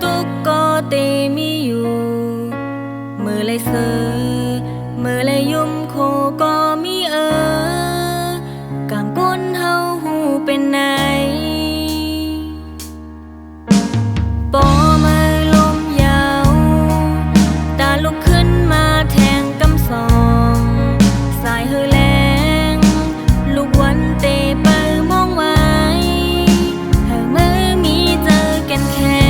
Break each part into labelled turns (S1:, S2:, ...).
S1: ตุกก็เตมีอยู่มือไรเสือมือไรยุ่มโคก็มีกางก้นเฮาหูเป็นไหนปอมือลมยาวตาลุกขึ้นมาแทงกำสองสายเฮอแรงลูกวันเตเปิมองไว้เฮอมือมีเจอกันแค่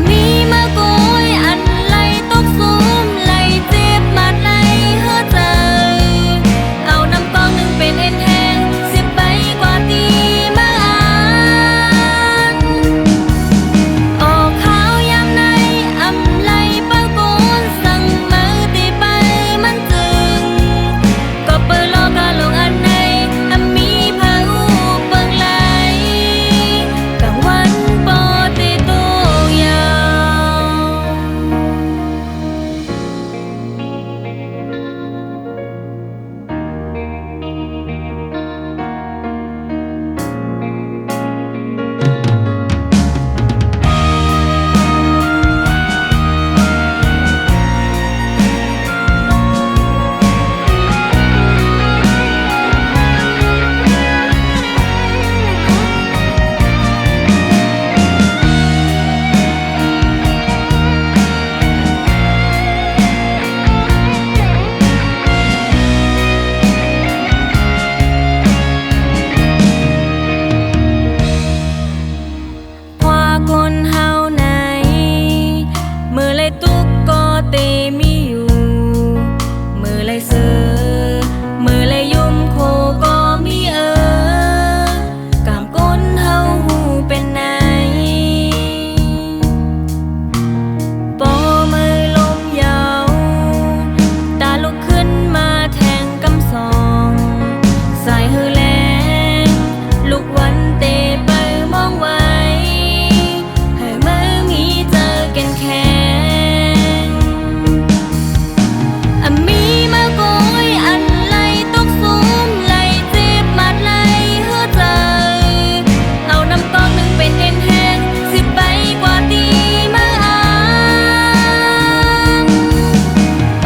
S1: มีมาโกยอันไล่ตกซูมไล่เจ็บมาไล่เฮอเจอเอาน้ำกองหนึ่งเป็นเอ็นแห้งสิบใบกว่าตีมาอ่านออกขาวยามในอำไล่เป้าโกนสั่งมือตีไปมันจึงก็เปิดโลกาลงอันในมีพาอูเปิงไหลกลางวันปอตีโตยาวคนเฮาไหนมือไรตุกก็เตมีอยู่มือไรเสือมือไรยุ่มโคก็มีกามก้นเฮาหูเป็นไหนปอมือลมยาวตาลุกขึ้นมาแทงกำสองสายเฮอแรงลูกวันเตไปมองไว้มีมาโกยอันไล่ตกซูมไล่เจ็บมาไล่เฮอเจอเอาน้ำกองหนึ่งเป็นเอ็นแห้งสิบใบกว่าตีมาอ่าน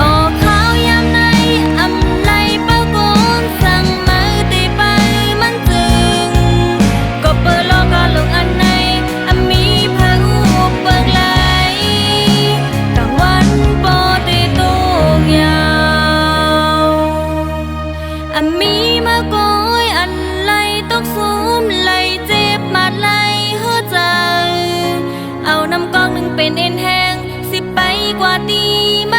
S1: ออกขาวยามในอำไล่เป้าโกนสั่งมือตีไปมันจึงก็เปิดโลกาลงอันในมีพาอูเปิงไหลกลางวันปอตีโตยาวมีมาโกยอันไล่ตกซูมไล่เจ็บมาไล่เฮอเจอเอาน้ำกองหนึ่งเป็นเอ็นแห้งสิบใบกว่าตีมา